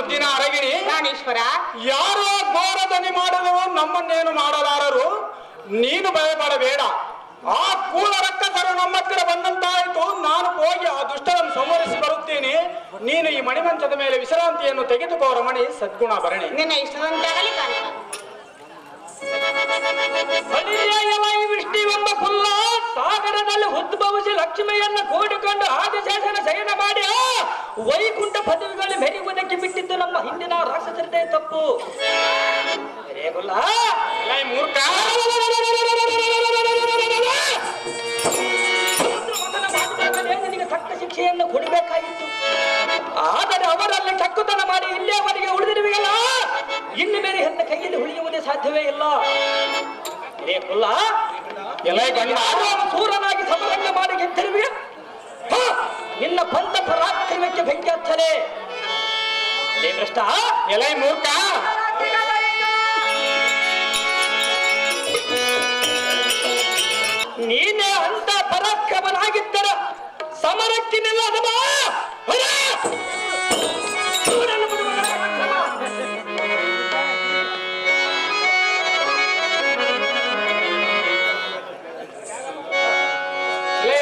ಮುದ್ದಿನ ಅರಗಿಣಿ ಪ್ರಾಣೇಶ್ವರ, ಯಾರೋ ಘೋರ ಧ್ವನಿ ಮಾಡಿದರು, ನಮ್ಮನ್ನೇನು ಮಾಡಲಾರರು. ನೀನು ಭಯಪಡಬೇಡ. ಆ ಕೂಳ ರಕ್ಕಸರು ನಮ್ಮ ಹತ್ತಿರ ಬಂದಂತಾಯಿತು. ನಾನು ಹೋಗಿ ಆ ದುಷ್ಟರನ್ನು ಸಂಹರಿಸಿ ಬರುತ್ತೇನೆ. ನೀನು ಈ ಮಣಿಮಂಚದ ಮೇಲೆ ವಿಶ್ರಾಂತಿಯನ್ನು ತೆಗೆದುಕೋ ರಮಣಿ. ಸದ್ಗುಣ ಭರಣಿ. ನಿನ್ನ ಇಷ್ಟದಂತಾಗಲಿ ಕಾಂತ. ವಿಷ್ಣುವೆಂಬ ಕುಲ್ಲ ಸಾಗರದಲ್ಲಿ ಉದ್ಭವಿಸಿ ಲಕ್ಷ್ಮಿಯನ್ನು ಕೂಡಿಕೊಂಡು ಆದಿಶೇಷನ ಶಯನ ಮಾಡಿ ವೈಕುಂಠ ಪದವಿಗಳು ಮೆರೆಯುವುದಕ್ಕೆ ಬಿಟ್ಟಿದ್ದು ನಮ್ಮ ಹಿಂದಿನ ರಾಕ್ಷಸರದೇ ತಪ್ಪು. ಮೂರ್ಖ, ನಿನಗೆ ತಕ್ಕ ಶಿಕ್ಷೆಯನ್ನು ಕೊಡಬೇಕಾಗಿತ್ತು. ಆದರೆ ಅವರಲ್ಲಿ ಚಕ್ಕುತನ ಮಾಡಿ ಇಲ್ಲಿಯವರೆಗೆ ಉಳಿದಿರುವೆಯಲ್ಲ, ಇನ್ನು ಬೇರೆ ಹೆಣ್ಣ ಕೈಯಲ್ಲಿ ಉಳಿಯುವುದೇ ಸಾಧ್ಯವೇ ಇಲ್ಲ. ಸೂರನಾಗಿ ಸಮರಂಗ ಮಾಡಿ ಗೆದ್ದಿರುವೆ. ನಿನ್ನ ಪಂಥ ಪರಾಕ್ರಮಕ್ಕೆ ಬೆಂಕಿ ಹಚ್ಚಲೇ ಭ್ರಷ್ಟ. ಎಲೈ ಮೂರ್ಖ, ನೀನೇ ಅಂತ ಪರಾಕ್ರಮನಾಗಿದ್ದರೆ ಸಮರಕ್ಕೆ ನಿಲ್ಲದಮ್ಮ.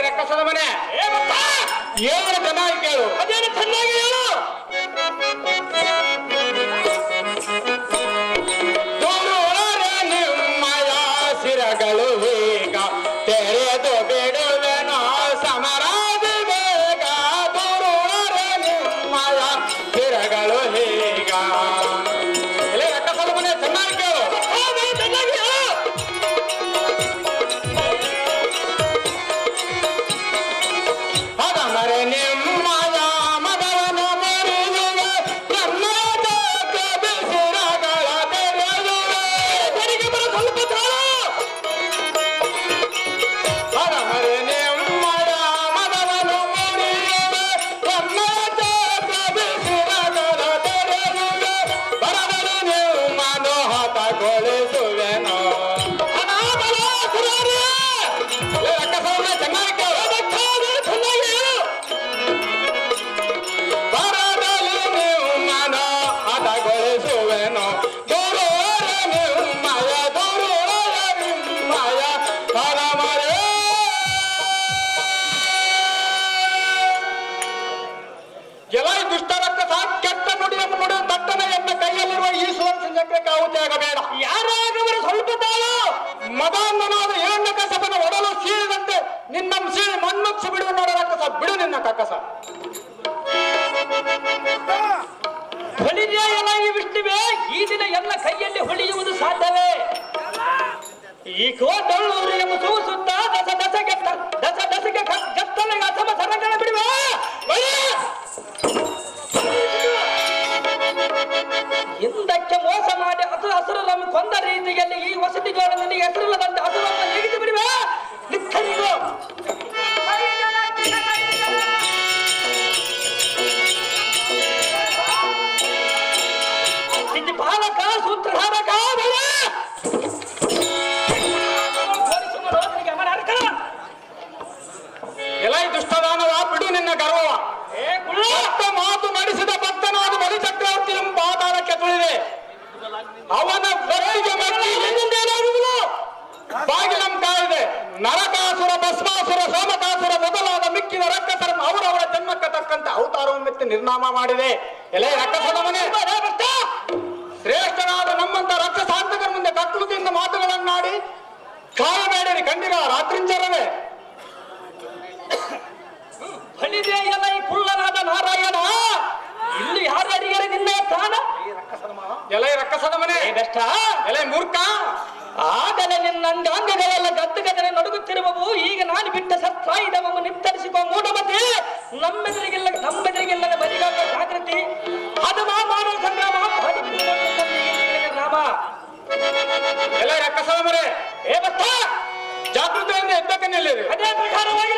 ರಕ್ಕಸದ ಮನೆ ಏನು ಚೆನ್ನಾಗಿ ಕೇಳು. ಅದೇನು ಚೆನ್ನಾಗಿ ಹೇಳು. ನಿಮ್ಮಯ ಸಿರಗಳು ಈಗ ತೆರೆದು ಬಿಡುವೆನೋ ಸಮರಾದ ಬೇಗ. ದೂರುಳರೆ ನಿಮ್ಮಯ ಸಿರಗಳು ಈಗ. ರಕ್ಕಸದ ಮನೆ ಚೆನ್ನಾಗಿ ಕೇಳು. ಚೆನ್ನಾಗಿ ಹೇಳು. ಅದಮರೆ ನಿಮ್ಮಯ ಮಗವನ್ನು ಮರಿಯುವೆ, ನನ್ನ ಬಿಸಿರಗಳ ತೆರೆಯುವೆ. ತೆರಿಗೆ ಬರೋ ಸ್ವಲ್ಪ ತಾಳು. ಅದಮರೆ ನಿಮ್ಮಯ ಮಗವನ್ನು ಮರಿಯುವೆ, ನನ್ನ ಬಿಸಿರಗಳ ತೆರೆಯುವೆ. ಬರಬರು ನಿಮ್ಮನ್ನು ಹತಗೊಳಿಸುವೆನೋ. ರಕ್ಕಸವನ್ನ ಚೆನ್ನಾಗಿ ಕೇಳು. ಚೆನ್ನಾಗಿ ಹೇಳು. ಬರದಲ್ಲಿ ನಿಮ್ಮನ್ನು ಹತಗೊಳಿಸುವೆನೋ. ದೂರುವರ ನಿಮ್ಮಯ ದೂರುವರ ನಿಮ್ಮಯ ಅದಮರೆ. ಎಲೈ ದುಷ್ಟ ರಕ್ಕಸ, ಕೆಟ್ಟ ನುಡಿಯನ್ನು ನುಡಿದ ದಟ್ಟನೆಯನ್ನ ಕೈಯಲ್ಲಿರುವ ಈ ಸುವರ್ಣಚಕ್ರಕ್ಕೆ ಆಹುತಿಯಾಗಬೇಡ. ಯಾರಾಗವರು ಸ್ವಲ್ಪ ತಾಳು. ಮದಾಂಧನಾದ ಏಣ್ಣ ಕಸಪನ ಒಡಲು ಸೀಳಿದಂತೆ ನಿನ್ನ ಸೀಳಿ ಮಣ್ಣುಚ್ಚಿ ಬಿಡುವ ನೋಡ ರಕ್ಕಸ. ಬಿಡು ನಿನ್ನ ಕಕ್ಕಸ. ಹೊಲಿದೆಯಲಾಗಿ ವಿಷ್ಣುವೆ, ಈ ದಿನ ಎಲ್ಲ ಕೈಯಲ್ಲಿ ಹೊಳೆಯುವುದು ಸಾಧ್ಯವೇ? ಈ ಕೋಟಳ್ಳೂರು ಎಂಬ ಸೂಸುತ್ತ ದಸ ದಸಗೆ ಗತ್ತಲೆಗೆ ಅಸಮ ಸರಂಗಣ ಬಿಡುವೆ. ಹಿಂದಕ್ಕೆ ಮೋಸ ಮಾಡಿ ಹಸುರನ್ನು ಕೊಂದ ರೀತಿಯಲ್ಲಿ ಈ ವಸತಿ ಜೋಡ ನಿನಗೆ ಹೆಸರಿಲ್ಲದಂತೆ ಹಸುರನ್ನು ನೀಗಿಸಿ ಬಿಡುವೆ. ನಿಕ್ಕರಿಗೂ ಬಾಲಕ ಸೂತ್ರಧಾರಕ ಎಲೈ ದುಷ್ಟದಾನವ, ಬಿಡು ನಿನ್ನ ಗರ್ವವ. ಮಾತು ನಡೆಸಿದ ಭಕ್ತನಾದ ಬಲಿಚಕ್ರವರ್ತಿ ಎಂಬ ಪಾತಾಳಕ್ಕೆ ತುಳಿದೆ. ಅವನ ಭಕ್ತಿಗೆ ಮೆಚ್ಚಿ ಏನಾಗುವುದು? ಬಾಗಿಲಂ ಕಾಯಿದೆ. ನರಕಾಸುರ, ಭಸ್ಮಾಸುರ, ಸೋಮಕಾಸುರ ಮೊದಲಾದ ಮಿಕ್ಕಿದ ರಕ್ಕಸರನ್ನು ಅವರವರ ಜನ್ಮಕ್ಕೆ ತಕ್ಕಂತೆ ಅವತಾರವನ್ನೆತ್ತಿ ನಿರ್ನಾಮ ಮಾಡಿದೆ. ಎಲೆ ರಕ್ಕಸದ ಮನೆ, ಶ್ರೇಷ್ಠನಾದ ನಮ್ಮಂತ ರಕ್ಷಸಾಂತಕರ ಮುಂದೆ ಕಕ್ಕುಲುತಿಯಿಂದ ಮಾತುಗಳನ್ನಾಡಿ ಕಾಯಬೇಡಿರಿ ಕಂಡಿರ ರಾತ್ರಿಂಚರವೇ. ಹೊಲಿದೆಯಲ್ಲ ಈ ಕುಳ್ಳನಾದ ನಾರಾಯಣ, ಇಲ್ಲಿ ಯಾರು ಅಡಿಗರೆ ನಿನ್ನ ತಾನ? ಎಲೆ ರಕ್ಕಸದ ಮನೆ ಬೆಷ್ಟ. ಎಲೆ ಮೂರ್ಖ, ಆಗಲೇ ನಿನ್ನ ಅಂಗಾಂಗಗಳೆಲ್ಲ ಗದ್ದಗದನೆ ನಡುಗುತ್ತಿರುವವು. ಈಗ ನಾನು ಬಿಟ್ಟ ಸತ್ರಾಯುಧವನ್ನು ನಿರ್ಧರಿಸಿಕೋ ಮೂಢಮತೆ. ನಮ್ಮೆದುರಿಗೆಲ್ಲ ಬರಿಗಾಗ ಜಾಗೃತಿ. ಅದು ಮಾನವ ಸಂಗ್ರಾಮ ರಾಮ. ಎಲೆ ರಕ್ಕಸದ ಮನೆ ಏ ಬತ್ತ ಜಾಗೃತಿಯಿಂದ ಎದ್ದಕ್ಕೆ ನಿಲ್ಲಿದೆ. ಅದೇ ಪ್ರಕಾರವಾಗಿ